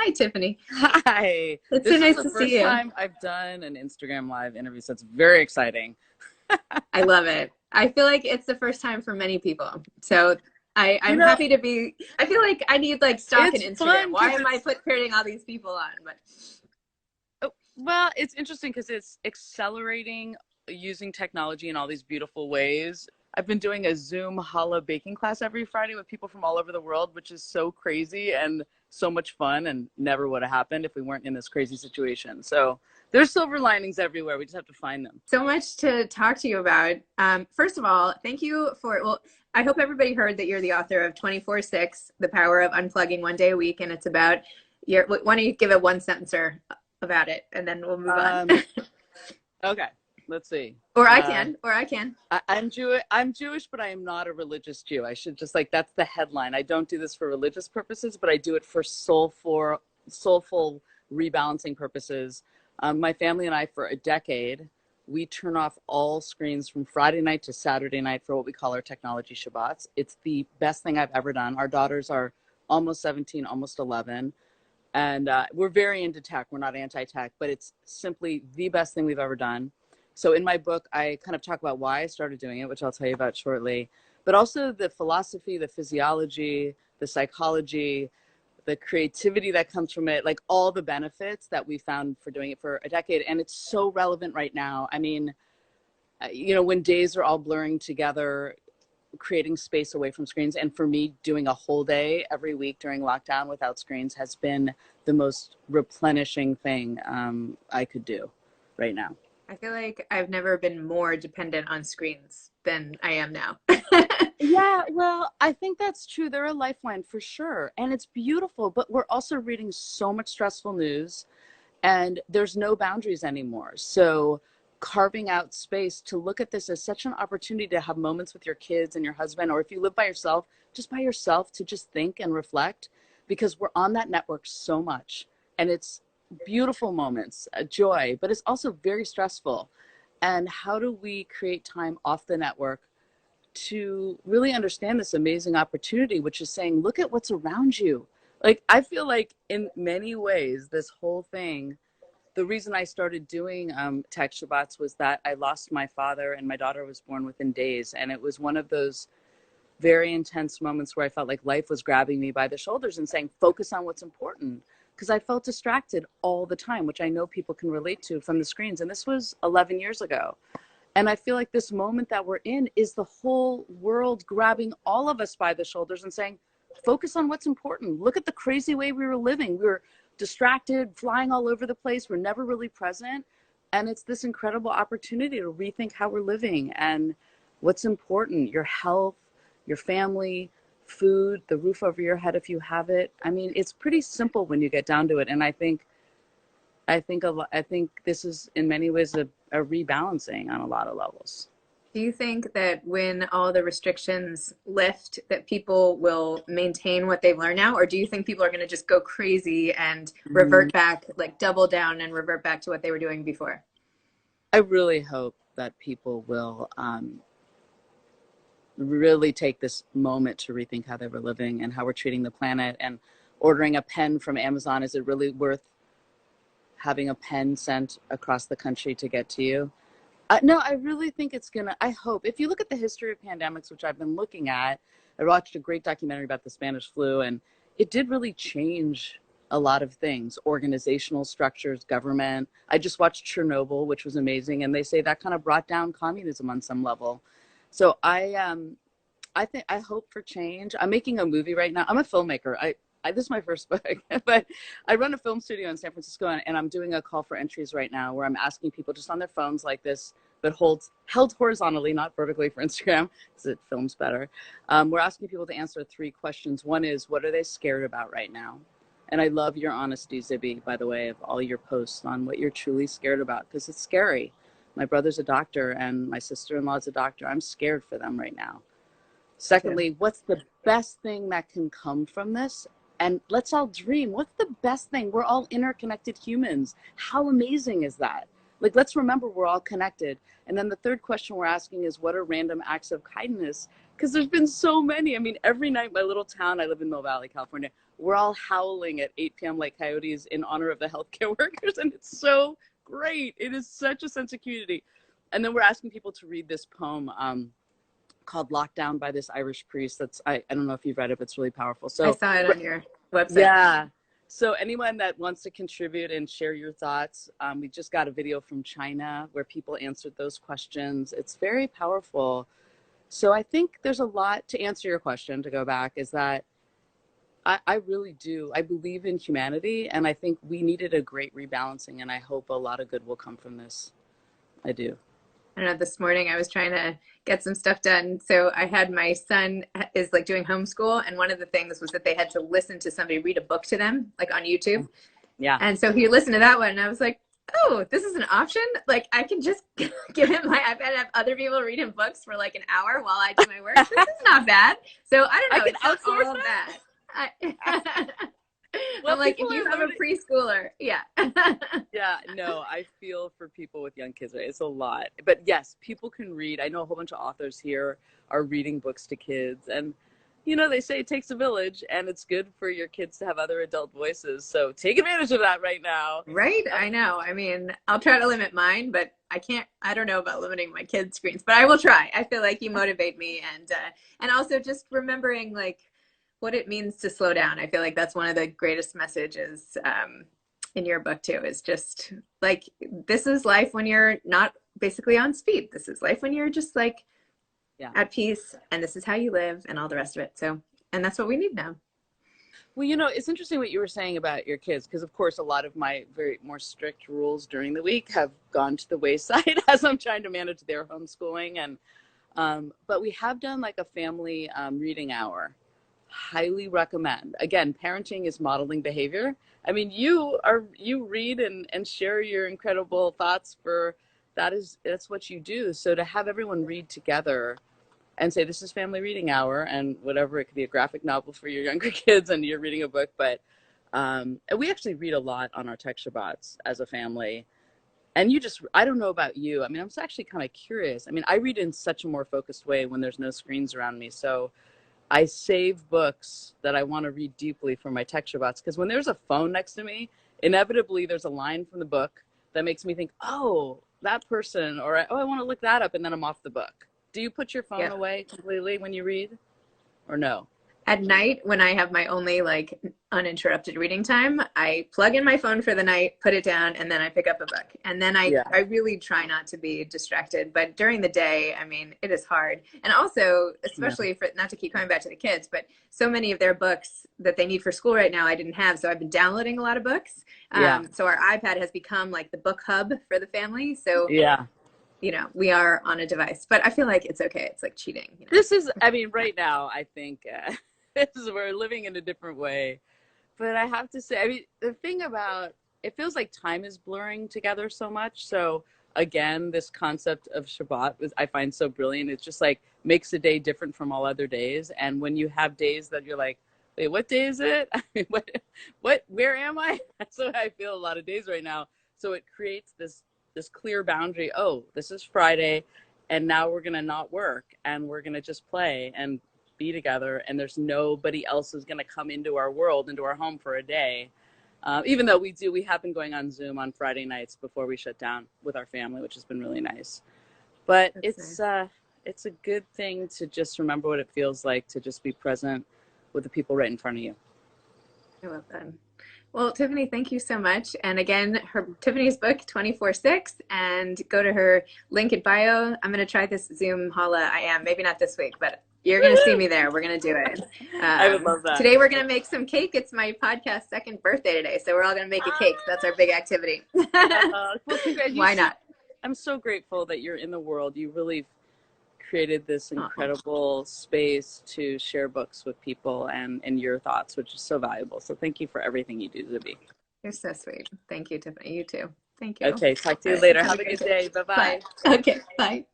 Hi, Tiffany. Hi. It's so This is nice the to see first you. time I've done an Instagram Live interview, so it's very exciting. I love it. I feel like it's the first time for many people. So You I'm know, happy to be, I feel like I need like stock in it's Instagram. fun Why because am I putting all these people on? But well, it's interesting because it's accelerating using technology in all these beautiful ways. I've been doing a Zoom challah baking class every Friday with people from all over the world, which is so crazy and so much fun and never would have happened if we weren't in this crazy situation. So there's silver linings everywhere. We just have to find them. so much to talk to you about. First of all, thank you for, well, I hope everybody heard that you're the author of 24/6, The Power of Unplugging One Day a Week. And it's about your, why don't you give a one sentencer about it and then we'll move on. Um, okay, let's see. Or I can. I'm Jewish. I'm Jewish, but I am not a religious Jew. I should just like that's the headline. I don't do this for religious purposes, but I do it for soulful rebalancing purposes. My family and I, for a decade, we turn off all screens from Friday night to Saturday night for what we call our technology Shabbats. It's the best thing I've ever done. Our daughters are almost 17, almost 11, and we're very into tech. We're not anti-tech, but it's simply the best thing we've ever done. So in my book, I kind of talk about why I started doing it, which I'll tell you about shortly, but also the philosophy, the physiology, the psychology, the creativity that comes from it, like all the benefits that we found for doing it for a decade. And it's so relevant right now. I mean, when days are all blurring together, creating space away from screens. And for me, doing a whole day every week during lockdown without screens has been the most replenishing thing I could do right now. I feel like I've never been more dependent on screens than I am now. Yeah, well, I think that's true. They're a lifeline for sure. And it's beautiful, but we're also reading so much stressful news and there's no boundaries anymore. So carving out space to look at this as such an opportunity to have moments with your kids and your husband, or if you live by yourself, just by yourself to just think and reflect, because we're on that network so much and it's beautiful moments, joy, but it's also very stressful. And how do we create time off the network to really understand this amazing opportunity, which is saying, look at what's around you. Like, I feel like in many ways, this whole thing, the reason I started doing Tech Shabbats was that I lost my father and my daughter was born within days. And it was one of those very intense moments where I felt like life was grabbing me by the shoulders and saying, focus on what's important. Because I felt distracted all the time, which I know people can relate to from the screens. And this was 11 years ago. And I feel like this moment that we're in is the whole world grabbing all of us by the shoulders and saying, focus on what's important. Look at the crazy way we were living. We were distracted, flying all over the place. We're never really present. And it's this incredible opportunity to rethink how we're living and what's important, your health, your family, food, the roof over your head if you have it. I mean, it's pretty simple when you get down to it. And I think this is in many ways a rebalancing on a lot of levels. Do you think that when all the restrictions lift, that people will maintain what they've learned now? Or do you think people are going to just go crazy and Mm, revert back, like double down and revert back to what they were doing before? I really hope that people will really take this moment to rethink how they were living and how we're treating the planet. And ordering a pen from Amazon, is it really worth having a pen sent across the country to get to you? No, I really think it's gonna, I hope. If you look at the history of pandemics, which I've been looking at, I watched a great documentary about the Spanish flu, and it did really change a lot of things, organizational structures, government. I just watched Chernobyl, which was amazing, and they say that kind of brought down communism on some level. So I think I hope for change. I'm making a movie right now. I'm a filmmaker. This is my first book, but I run a film studio in San Francisco, and I'm doing a call for entries right now where I'm asking people just on their phones like this, but held horizontally, not vertically for Instagram, because it films better. We're asking people to answer three questions. One is, what are they scared about right now? And I love your honesty, Zibby, by the way, of all your posts on what you're truly scared about, because it's scary. My brother's a doctor, and my sister-in-law is a doctor. I'm scared for them right now. Too. Secondly, what's the best thing that can come from this? And let's all dream. What's the best thing? We're all interconnected humans. How amazing is that? Like, let's remember we're all connected. And then the third question we're asking is, what are random acts of kindness because there's been so many. I mean, every night, my little town, I live in Mill Valley, California, we're all howling at 8 p.m. like coyotes in honor of the healthcare workers. And it's so great. It is such a sense of community. And then we're asking people to read this poem called Lockdown by this Irish priest. I don't know if you've read it, but it's really powerful. I So saw it on your website. yeah. So anyone that wants to contribute and share your thoughts, we just got a video from China where people answered those questions. It's very powerful. So I think there's a lot to answer your question, to go back, is that I really do. I believe in humanity, and I think we needed a great rebalancing, and I hope a lot of good will come from this. I do. I don't know, this morning I was trying to get some stuff done. So I had my son is like doing homeschool. And one of the things was that they had to listen to somebody read a book to them, like on YouTube. Yeah. And so he listened to that one. And I was like, oh, this is an option. Like I can just give him my iPad and have other people read him books for like an hour while I do my work. This is not bad. So I don't know. It's not all that. Well, I'm like, if you have a preschooler, yeah. Yeah, no, I feel for people with young kids. Right? It's a lot. But yes, people can read. I know a whole bunch of authors here are reading books to kids. And, you know, they say it takes a village, and it's good for your kids to have other adult voices. So take advantage of that right now. Right? I know. I mean, I'll try to limit mine, but I don't know about limiting my kids' screens, but I will try. I feel like you motivate me. And also just remembering, like, what it means to slow down. I feel like that's one of the greatest messages in your book too, is just like, this is life when you're not basically on speed. This is life when you're just like at peace, and this is how you live and all the rest of it. So, and that's what we need now. Well, you know, it's interesting what you were saying about your kids, because of course a lot of my very more strict rules during the week have gone to the wayside as I'm trying to manage their homeschooling. And but we have done like a family reading hour. Highly recommend. Again, parenting is modeling behavior. I mean, you read and share your incredible thoughts that's what you do. So to have everyone read together and say, this is family reading hour, and whatever, it could be a graphic novel for your younger kids and you're reading a book. But and we actually read a lot on our tech Shabbats as a family. And I don't know about you. I mean, I'm actually kind of curious. I mean, I read in such a more focused way when there's no screens around me. So I save books that I want to read deeply for my tech Shabbats, because when there's a phone next to me, inevitably there's a line from the book that makes me think, oh, that person, or oh, I want to look that up, and then I'm off the book. Do you put your phone away completely when you read, or no? At night, when I have my only like uninterrupted reading time, I plug in my phone for the night, put it down, and then I pick up a book. And then I really try not to be distracted. But during the day, I mean, it is hard. And also, especially for, not to keep coming back to the kids, but so many of their books that they need for school right now, I didn't have. So I've been downloading a lot of books. So our iPad has become like the book hub for the family. So you know, we are on a device, but I feel like it's okay. It's like cheating. You know? This is, I mean, right now, I think we're living in a different way. But I have to say, I mean, the thing about, it feels like time is blurring together so much. So again, this concept of Shabbat I find so brilliant. It's just like makes the day different from all other days. And when you have days that you're like, wait, what day is it? I mean, where am I? That's what I feel a lot of days right now. So it creates this clear boundary. Oh, this is Friday, and now we're going to not work, and we're going to just play and be together, and there's nobody else who's going to come into our world, into our home for a day. Even though we have been going on Zoom on Friday nights before we shut down with our family, which has been really nice. But it's a good thing to just remember what it feels like to just be present with the people right in front of you. I love that. Well, Tiffany, thank you so much. And again, Tiffany's book, 24/6, and go to her link in bio. I'm going to try this Zoom holla. I am, maybe not this week, but you're going to see me there. We're going to do it. I would love that. Today, we're going to make some cake. It's my podcast's second birthday today. So we're all going to make a cake. That's our big activity. Well, why not? I'm so grateful that you're in the world. You really created this incredible space to share books with people and your thoughts, which is so valuable. So thank you for everything you do, Zibby. You're so sweet. Thank you, Tiffany. You too. Thank you. Okay, talk to you later. Have a good day. Bye-bye. Bye. Okay, bye.